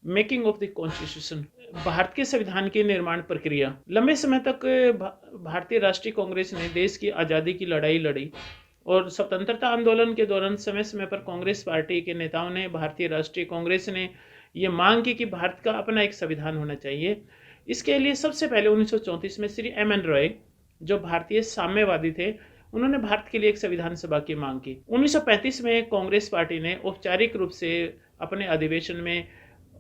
Making of the constitution, Bharat के संविधान की निर्माण प्रक्रिया। लंबे समय तक भारतीय राष्ट्रीय कांग्रेस ने देश की आज़ादी की लड़ाई लड़ी और स्वतंत्रता आंदोलन के दौरान समय समय पर कांग्रेस पार्टी के नेताओं ने, भारतीय राष्ट्रीय कांग्रेस ने ये मांग की कि भारत का अपना एक संविधान होना चाहिए। इसके लिए सबसे पहले 1934 में श्री एम एन रॉय, जो भारतीय साम्यवादी थे, उन्होंने भारत के लिए एक संविधान सभा की मांग की। 1935 में कांग्रेस पार्टी ने औपचारिक रूप से अपने अधिवेशन में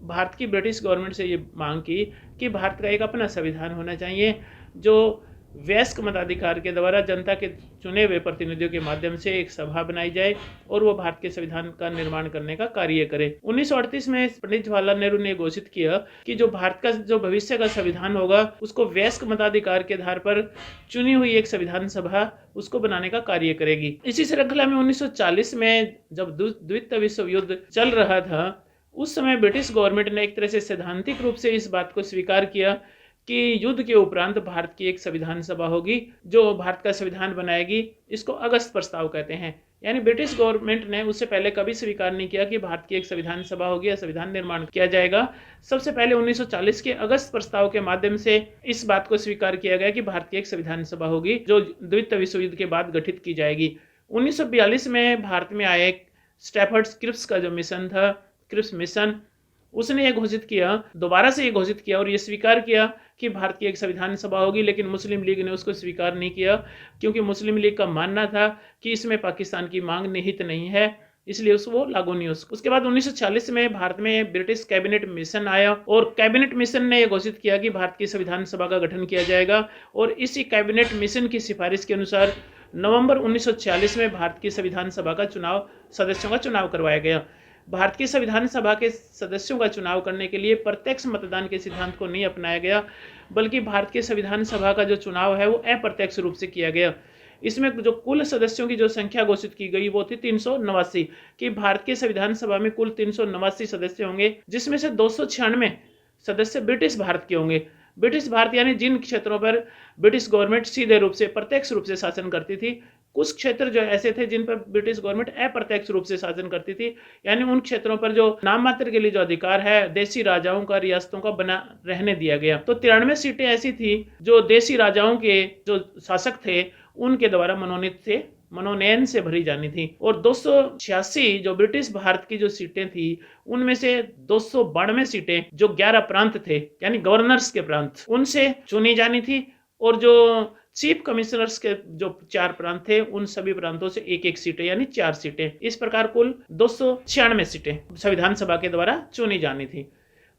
भारत की ब्रिटिश गवर्नमेंट से ये मांग की कि भारत का एक अपना संविधान होना चाहिए, जो वयस्क मताधिकार के द्वारा जनता के चुने हुए प्रतिनिधियों के माध्यम से एक सभा बनाई जाए और वो भारत के संविधान का निर्माण करने का कार्य करे। 1938 में पंडित जवाहरलाल नेहरू ने घोषित किया कि जो भारत का जो भविष्य का संविधान होगा उसको वयस्क मताधिकार के आधार पर चुनी हुई एक संविधान सभा उसको बनाने का कार्य करेगी। इसी श्रृंखला में 1940 में जब द्वितीय विश्व युद्ध चल रहा था, उस समय ब्रिटिश गवर्नमेंट ने एक तरह से सैद्धांतिक रूप से इस बात को स्वीकार किया कि युद्ध के उपरांत भारत की एक संविधान सभा होगी जो भारत का संविधान बनाएगी। इसको अगस्त प्रस्ताव कहते हैं। यानी ब्रिटिश गवर्नमेंट ने उससे पहले कभी स्वीकार नहीं किया कि भारत की एक संविधान सभा होगी या संविधान निर्माण किया जाएगा। सबसे पहले 1940 के अगस्त प्रस्ताव के माध्यम से इस बात को स्वीकार किया गया कि भारत की एक संविधान सभा होगी जो द्वितीय विश्व युद्ध के बाद गठित की जाएगी। 1942 में भारत में आए स्टैफर्ड क्रिप्स का जो मिशन था, क्रिप्स मिशन, उसने ये घोषित किया, दोबारा से ये घोषित किया और ये स्वीकार किया कि भारत की एक संविधान सभा होगी। लेकिन मुस्लिम लीग ने उसको स्वीकार नहीं किया, क्योंकि मुस्लिम लीग का मानना था कि इसमें पाकिस्तान की मांग निहित नहीं है, इसलिए वो लागू नहीं हो सका। उसके बाद 1940 में भारत में ब्रिटिश कैबिनेट मिशन आया और कैबिनेट मिशन ने यह घोषित किया कि भारत की संविधान सभा का गठन किया जाएगा और इसी कैबिनेट मिशन की सिफारिश के अनुसार नवंबर 1946 में भारत की संविधान सभा का चुनाव, सदस्यों का चुनाव करवाया गया। भारत की संविधान सभा के सदस्यों का चुनाव करने के लिए प्रत्यक्ष मतदान के सिद्धांत को नहीं अपनाया गया, बल्कि भारत की संविधान सभा का जो चुनाव है वो अप्रत्यक्ष रूप से किया गया। इसमें जो कुल सदस्यों की जो संख्या घोषित की गई वो थी 389, कि भारत की संविधान सभा में कुल 389 सदस्य होंगे, जिसमें से 296 सदस्य ब्रिटिश भारत के होंगे। ब्रिटिश भारत यानी जिन क्षेत्रों पर ब्रिटिश गवर्नमेंट सीधे रूप से, प्रत्यक्ष रूप से शासन करती थी। कुछ क्षेत्र जो ऐसे थे जिन पर ब्रिटिश गवर्नमेंट अप्रत्यक्ष रूप से शासन करती थी, यानी उन क्षेत्रों पर जो नाम मात्र के लिए जो अधिकार है देशी राजाओं का, रियासतों का बना रहने दिया गया। तो 93 सीटें ऐसी थी जो देशी राजाओं के जो शासक थे उनके द्वारा मनोनयन से भरी जानी थी, और 286 जो ब्रिटिश भारत की जो सीटें थी उनमें से 292 सीटें जो 11 प्रांत थे, यानी गवर्नर्स के प्रांत, उनसे चुनी जानी थी, और जो चीफ कमिश्नर्स के जो 4 प्रांत थे उन सभी प्रांतों से एक एक सीटें, यानी 4 सीटें। इस प्रकार कुल 296 सीटें संविधान सभा के द्वारा चुनी जानी थी।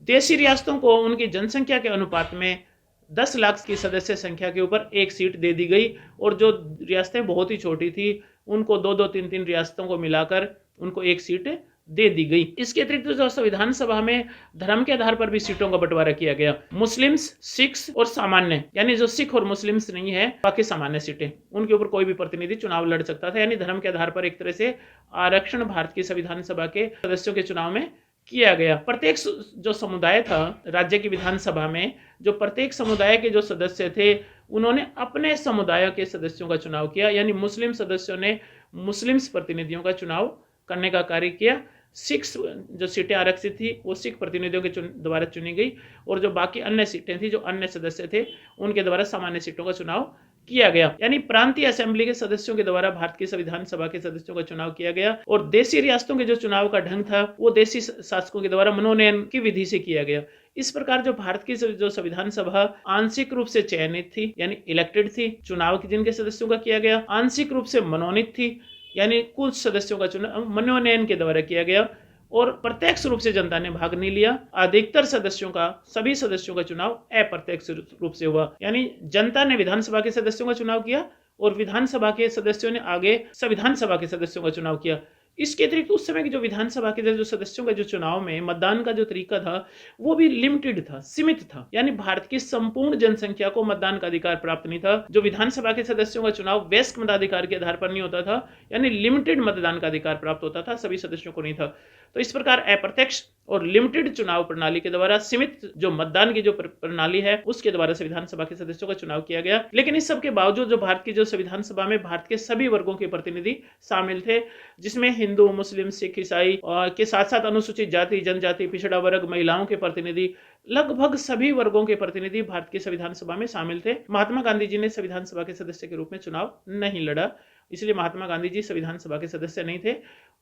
देशी रियासतों को उनकी जनसंख्या के अनुपात में 10 लाख की सदस्य संख्या के ऊपर एक सीट दे दी गई, और जो रियासतें बहुत ही छोटी थी उनको 2-2, 3-3 रियासतों को मिलाकर उनको एक सीट दे दी गई। इसके अतिरिक्त जो संविधान सभा में धर्म के आधार पर भी सीटों का बंटवारा किया गया। मुस्लिम्स, सिख्स और सामान्य, यानी जो सिख और मुस्लिम्स नहीं है, बाकी सामान्य सीटें, उनके ऊपर कोई भी प्रतिनिधि चुनाव लड़ सकता था। यानी धर्म के आधार पर एक तरह से आरक्षण भारत की संविधान सभा के सदस्यों के चुनाव में किया गया। प्रत्येक जो समुदाय था राज्य की विधानसभा में, जो प्रत्येक समुदाय के जो सदस्य थे उन्होंने अपने समुदाय के सदस्यों का चुनाव किया। यानी मुस्लिम सदस्यों ने मुस्लिम्स प्रतिनिधियों का चुनाव करने का कार्य किया। सिख जो सीटें आरक्षित थी वो सिख प्रतिनिधियों के द्वारा चुनी गई, और जो बाकी अन्य सीटें थी जो अन्य सदस्य थे उनके द्वारा सामान्य सीटों का चुनाव किया गया। यानी प्रांतीय असेंबली के सदस्यों के द्वारा भारत की संविधान सभा के सदस्यों का चुनाव किया गया, और देशी रियासतों के जो चुनाव का ढंग था वो देशी शासकों के द्वारा मनोनयन की विधि से किया गया। इस प्रकार जो भारत की जो संविधान सभा आंशिक रूप से चयनित थी, यानी इलेक्टेड थी, चुनाव जिनके सदस्यों का किया गया, आंशिक रूप से मनोनीत थी, यानी कुछ सदस्यों का चुनाव मनोनयन के द्वारा किया गया, और प्रत्यक्ष रूप से जनता ने भाग नहीं लिया। अधिकतर सदस्यों का, सभी सदस्यों का चुनाव अप्रत्यक्ष रूप से हुआ, यानी जनता ने विधानसभा के सदस्यों का चुनाव किया और विधानसभा के सदस्यों ने आगे संविधान सभा के सदस्यों का चुनाव किया। इसके अतिरिक्त उस समय की जो विधानसभा के जो सदस्यों का जो चुनाव में मतदान का जो तरीका था वो भी लिमिटेड था, सीमित था, यानी भारत की संपूर्ण जनसंख्या को मतदान का अधिकार प्राप्त नहीं था। जो विधानसभा के सदस्यों का चुनाव वयस्क मताधिकार के आधार पर नहीं होता था, यानी लिमिटेड मतदान का अधिकार प्राप्त होता था, सभी सदस्यों को नहीं था। तो इस प्रकार अप्रत्यक्ष और लिमिटेड चुनाव प्रणाली के द्वारा, सीमित जो मतदान की जो प्रणाली है उसके द्वारा संविधान सभा के सदस्यों का चुनाव किया गया। लेकिन इस सब के बावजूद जो भारत की जो संविधान सभा में भारत के सभी वर्गों के प्रतिनिधि शामिल थे, जिसमें हिंदू, मुस्लिम, सिख, ईसाई के साथ साथ अनुसूचित जाति, जनजाति, पिछड़ा वर्ग, महिलाओं के प्रतिनिधि, लगभग सभी वर्गों के प्रतिनिधि भारत की संविधान सभा में शामिल थे। महात्मा गांधी जी ने संविधान सभा के सदस्य के रूप में चुनाव नहीं लड़ा, इसलिए महात्मा गांधी जी संविधान सभा के सदस्य नहीं थे।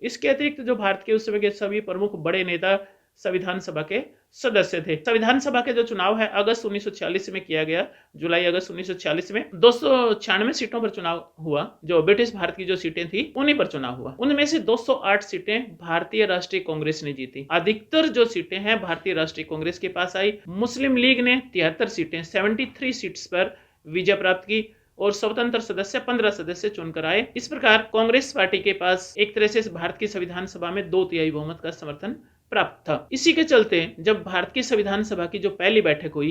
इसके अतिरिक्त जो भारत के उस समय के सभी प्रमुख बड़े नेता संविधान सभा के सदस्य थे। संविधान सभा के जो चुनाव है अगस्त 1946 में किया गया, जुलाई अगस्त 1946 में 296 सीटों पर चुनाव हुआ। जो ब्रिटिश भारत की जो सीटें थी उन्हीं पर चुनाव हुआ। उनमें से 208 सीटें भारतीय राष्ट्रीय कांग्रेस ने जीती। अधिकतर जो सीटें हैं भारतीय राष्ट्रीय कांग्रेस के पास आई। मुस्लिम लीग ने 73 सीटें 73 सीट्स पर विजय प्राप्त की और स्वतंत्र सदस्य 15 सदस्य चुनकर आए। इस प्रकार कांग्रेस पार्टी के पास एक तरह से भारत की संविधान सभा में 2/3 बहुमत का समर्थन प्राप्त था। इसी के चलते जब भारत की संविधान सभा की जो पहली बैठक हुई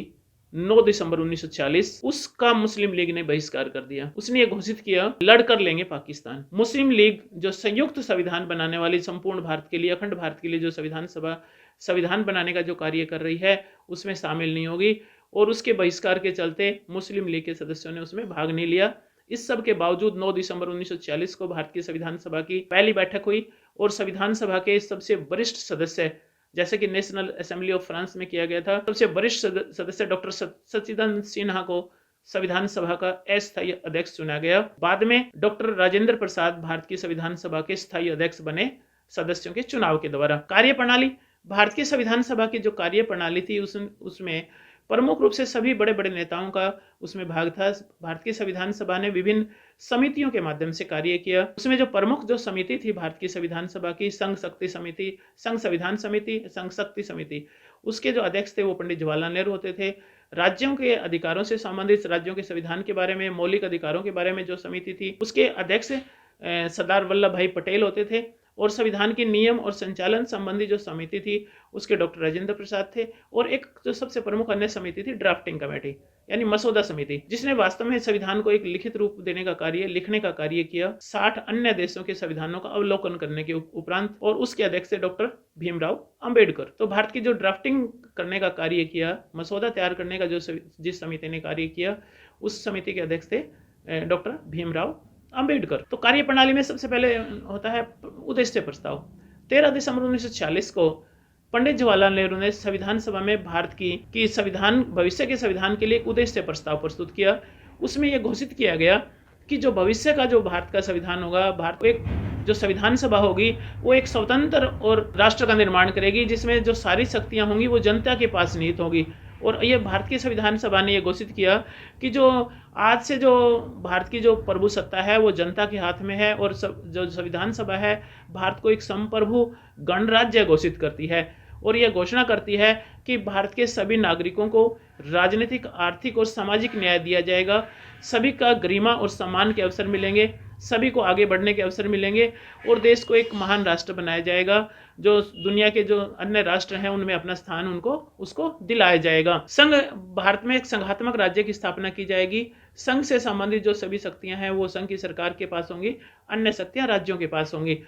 9 दिसंबर 1940, उसका मुस्लिम लीग ने बहिष्कार कर दिया। उसने ये घोषित किया, लड़कर लेंगे पाकिस्तान। मुस्लिम लीग जो संयुक्त संविधान बनाने वाली, संपूर्ण भारत के लिए, अखंड भारत के लिए जो संविधान सभा संविधान बनाने का जो कार्य कर रही है उसमें शामिल नहीं होगी, और उसके बहिष्कार के चलते मुस्लिम लीग के सदस्यों ने उसमें भाग नहीं लिया। इस सब के बावजूद 9 दिसंबर 1940 को भारत की संविधान सभा की पहली बैठक हुई और संविधान सभा के सबसे वरिष्ठ सदस्य, जैसे कि नेशनल असेंबली ऑफ फ्रांस में किया गया था, सबसे वरिष्ठ सदस्य डॉक्टर सच्चिदानंद सिन्हा को संविधान सभा का अस्थायी अध्यक्ष चुना गया। बाद में डॉक्टर राजेंद्र प्रसाद भारत की संविधान सभा के स्थायी अध्यक्ष बने सदस्यों के चुनाव के द्वारा। कार्यप्रणाली, भारत की संविधान सभा की जो कार्यप्रणाली थी उसमें प्रमुख रूप से सभी बड़े बड़े नेताओं का उसमें भाग था। भारत की संविधान सभा ने विभिन्न समितियों के माध्यम से कार्य किया। उसमें जो प्रमुख जो समिति थी भारत की संविधान सभा की, संघ शक्ति समिति, संघ संविधान समिति, संघ शक्ति समिति, उसके जो अध्यक्ष थे वो पंडित जवाहरलाल नेहरू होते थे। राज्यों के अधिकारों से संबंधित, राज्यों के संविधान के बारे में, मौलिक अधिकारों के बारे में जो समिति थी उसके अध्यक्ष सरदार वल्लभ भाई पटेल होते थे। और संविधान के नियम और संचालन संबंधी जो समिति थी उसके डॉक्टर राजेंद्र प्रसाद थे। और एक जो सबसे प्रमुख अन्य समिति थी ड्राफ्टिंग कमेटी, यानी मसौदा समिति, जिसने वास्तव में संविधान को एक लिखित रूप देने का कार्य, लिखने का कार्य किया। 60 अन्य देशों के संविधानों का अवलोकन करने के उपरांत, और उसके अध्यक्ष थे डॉक्टर भीमराव अंबेडकर। तो भारत की जो ड्राफ्टिंग करने का कार्य किया, मसौदा तैयार करने का जो जिस समिति ने कार्य किया, उस समिति के अध्यक्ष थे डॉक्टर भीमराव अंबेडकर। तो कार्यप्रणाली में सबसे पहले होता है उद्देश्य प्रस्ताव। 13 दिसंबर 1940 को पंडित जवाहरलाल नेहरू ने संविधान सभा में भारत की संविधान, भविष्य के संविधान के लिए एक उद्देश्य प्रस्ताव प्रस्तुत किया। उसमें यह घोषित किया गया कि जो भविष्य का जो भारत का संविधान होगा, भारत एक जो संविधान सभा होगी वो एक स्वतंत्र और राष्ट्र का निर्माण करेगी, जिसमें जो सारी शक्तियां होंगी वो जनता के पास निहित होगी। और ये भारत की संविधान सभा ने ये घोषित किया कि जो आज से जो भारत की जो प्रभु सत्ता है वो जनता के हाथ में है, और जो संविधान सभा है भारत को एक संप्रभु गणराज्य घोषित करती है। और यह घोषणा करती है कि भारत के सभी नागरिकों को राजनीतिक, आर्थिक और सामाजिक न्याय दिया जाएगा, सभी का गरिमा और सम्मान के अवसर मिलेंगे, सभी को आगे बढ़ने के अवसर मिलेंगे, और देश को एक महान राष्ट्र बनाया जाएगा, जो दुनिया के जो अन्य राष्ट्र हैं उनमें अपना स्थान उसको दिलाया जाएगा। संघ, भारत में एक संघात्मक राज्य की स्थापना की जाएगी। संघ से संबंधित जो सभी शक्तियां हैं वो संघ की सरकार के पास होंगी, अन्य शक्तियां राज्यों के पास होंगी।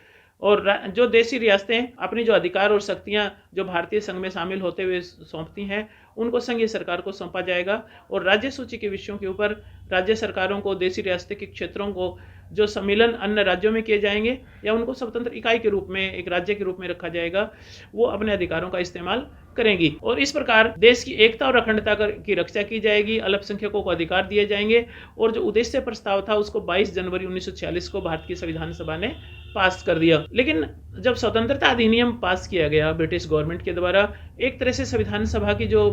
और जो देशी रियासतें अपनी जो अधिकार और शक्तियां जो भारतीय संघ में शामिल होते हुए सौंपती हैं उनको संघीय सरकार को सौंपा जाएगा। और राज्य सूची के विषयों के ऊपर राज्य सरकारों को, देशी रियासतें के क्षेत्रों को जो सम्मिलन अन्य राज्यों में किए जाएंगे या उनको स्वतंत्र इकाई के रूप में, एक राज्य के रूप में रखा जाएगा, वो अपने अधिकारों का इस्तेमाल करेंगी। और इस प्रकार देश की एकता और अखंडता की रक्षा की जाएगी, अल्पसंख्यकों को अधिकार दिए जाएंगे। और जो उद्देश्य प्रस्ताव था उसको 22 जनवरी 1946 को भारत की संविधान सभा ने पास कर दिया। लेकिन जब स्वतंत्रता अधिनियम पास किया गया ब्रिटिश गवर्नमेंट के द्वारा, एक तरह से संविधान सभा की जो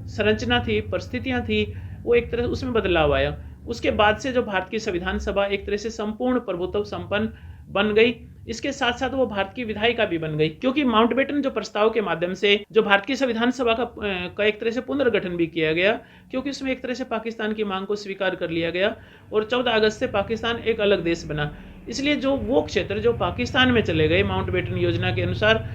संरचना थी, परिस्थितियां थी, वो एक तरह उसमें बदलाव आया। उसके बाद से जो भारत की संविधान सभा एक तरह से संपूर्ण प्रभुत्व संपन्न बन गई। इसके साथ साथ वो भारत की विधायिका भी बन गई, क्योंकि माउंटबेटन जो प्रस्ताव के माध्यम से जो भारत की संविधान सभा का एक तरह से पुनर्गठन भी किया गया, क्योंकि उसमें एक तरह से पाकिस्तान की मांग को स्वीकार कर लिया गया और 14 अगस्त से पाकिस्तान एक अलग देश बना। इसलिए जो वो क्षेत्र जो पाकिस्तान में चले गए माउंटबेटन योजना के अनुसार,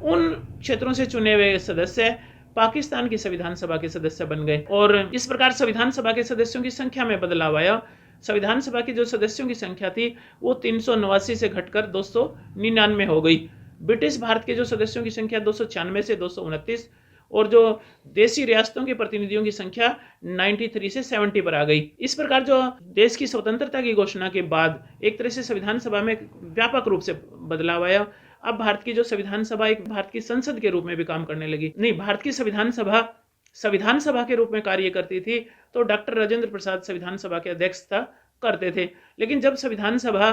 उन क्षेत्रों से चुने हुए सदस्य पाकिस्तान की संविधान सभा के सदस्य बन गए। और इस प्रकार संविधान सभा के सदस्यों की संख्या में बदलाव आया। संविधान सभा की जो सदस्यों की संख्या थी वो 389 से घटकर 299 हो गई। ब्रिटिश भारत के जो सदस्यों की संख्या 296 से 229 और जो देशी रियासतों के प्रतिनिधियों की संख्या 93 से 70 पर आ गई। इस प्रकार जो देश की स्वतंत्रता की घोषणा के बाद एक तरह से संविधान सभा में व्यापक रूप से बदलाव आया। अब भारत की जो संविधान सभा एक भारत की संसद के रूप में भी काम करने लगी। नहीं, भारत की संविधान सभा के रूप में कार्य करती थी, तो डॉक्टर राजेंद्र प्रसाद संविधान सभा के अध्यक्ष करते थे। लेकिन जब संविधान सभा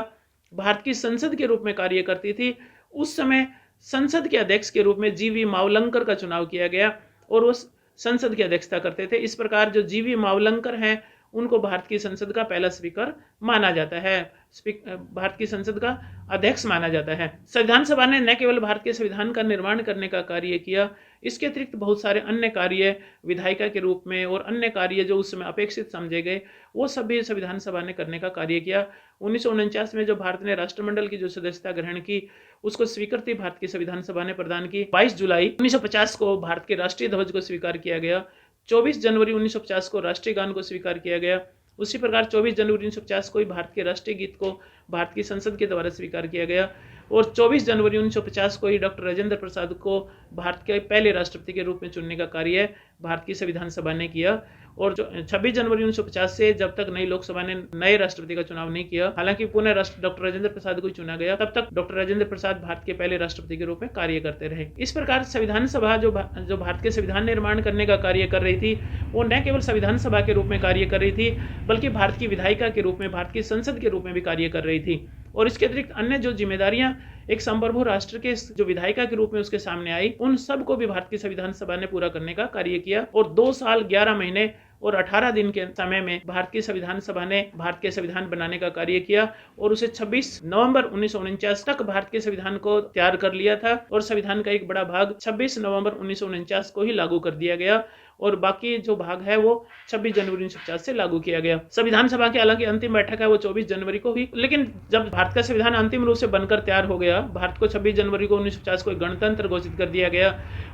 भारत की संसद के रूप में कार्य करती थी, उस समय संसद के अध्यक्ष के रूप में जीवी मावलंकर का चुनाव किया गया और वो संसद की अध्यक्षता करते थे। इस प्रकार जो जीवी मावलंकर हैं, उनको भारत की संसद का पहला स्पीकर माना जाता है, भारत की संसद का अध्यक्ष माना जाता है। संविधान सभा ने न केवल भारत के संविधान का निर्माण करने का कार्य किया, इसके अतिरिक्त बहुत सारे अन्य कार्य विधायिका के रूप में और अन्य कार्य जो उस समय अपेक्षित समझे गए, वो सभी संविधान सभा ने करने का कार्य किया। 1949 में जो भारत ने राष्ट्रमंडल की जो सदस्यता ग्रहण की, उसको स्वीकृति भारत की संविधान सभा ने प्रदान की। 22 जुलाई 1950 को भारत के राष्ट्रीय ध्वज को स्वीकार किया गया। 24 जनवरी 1950 को राष्ट्रीय गान को स्वीकार किया गया। उसी प्रकार 24 जनवरी 1950 को ही भारत के राष्ट्रीय गीत को भारत की संसद के द्वारा स्वीकार किया गया और 24 जनवरी 1950 को ही डॉक्टर राजेंद्र प्रसाद को भारत के पहले राष्ट्रपति के रूप में चुनने का कार्य भारत की संविधान सभा ने किया। और जो 26 जनवरी 1950 से जब तक नई लोकसभा ने नए राष्ट्रपति का चुनाव नहीं किया, हालांकि पुनः डॉक्टर राजेंद्र प्रसाद को चुना गया, तब तक डॉक्टर राजेंद्र प्रसाद भारत के पहले राष्ट्रपति के रूप में कार्य करते रहे। इस प्रकार संविधान सभा जो भारत के संविधान निर्माण करने का कार्य कर रही थी, वो न केवल संविधान सभा के रूप में कार्य कर रही थी, बल्कि भारत की विधायिका के रूप में, भारत की संसद के रूप में भी कार्य कर रही थी। और इसके अतिरिक्त अन्य जो जिम्मेदारियां एक संप्रभु राष्ट्र के जो विधायिका के रूप में उसके सामने आई, उन सब को भी भारत की संविधान सभा ने पूरा करने का कार्य किया। और 2 साल 11 महीने और 18 दिन के समय में भारत की संविधान सभा ने भारत के संविधान बनाने का कार्य किया और उसे 26 नवंबर 1949 तक भारत के संविधान को तैयार कर लिया था और संविधान का एक बड़ा भाग 26 नवंबर 1949 को ही लागू कर दिया गया और बाकी जो भाग है वो 26 जनवरी 1950 से लागू किया गया। संविधान सभा की हालांकि अंतिम बैठक है वो 24 जनवरी को हुई, लेकिन जब भारत का संविधान अंतिम रूप से बनकर तैयार हो गया, भारत को 26 जनवरी को 1950 को गणतंत्र घोषित कर दिया गया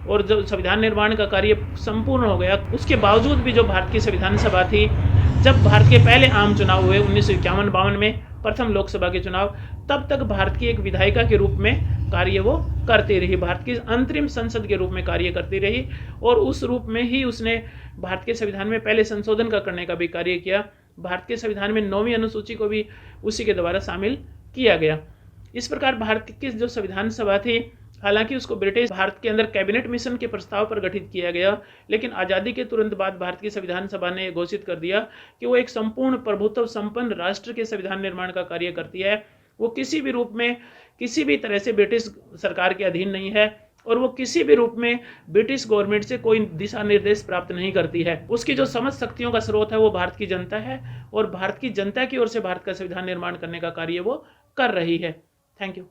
और जब संविधान निर्माण का कार्य संपूर्ण हो गया, उसके बावजूद भी जो भारत की संविधान सभा थी, जब भारत के पहले आम चुनाव हुए 1951-52 में प्रथम लोकसभा के चुनाव, तब तक भारत की एक विधायिका के रूप में कार्य वो करती रही, भारत की अंतरिम संसद के रूप में कार्य करती रही और उस रूप में ही उसने भारत के संविधान में पहले संशोधन करने का भी कार्य किया। भारत के संविधान में 9वीं अनुसूची को भी उसी के द्वारा शामिल किया गया। इस प्रकार भारत की जो संविधान सभा थी, हालांकि उसको ब्रिटिश भारत के अंदर कैबिनेट मिशन के प्रस्ताव पर गठित किया गया, लेकिन आज़ादी के तुरंत बाद भारत की संविधान सभा ने घोषित कर दिया कि वो एक संपूर्ण प्रभुत्व संपन्न राष्ट्र के संविधान निर्माण का कार्य करती है। वो किसी भी रूप में, किसी भी तरह से ब्रिटिश सरकार के अधीन नहीं है और वो किसी भी रूप में ब्रिटिश गवर्नमेंट से कोई दिशा निर्देश प्राप्त नहीं करती है। उसकी जो समस्त शक्तियों का स्रोत है वो भारत की जनता है और भारत की जनता की ओर से भारत का संविधान निर्माण करने का कार्य वो कर रही है। Thank you.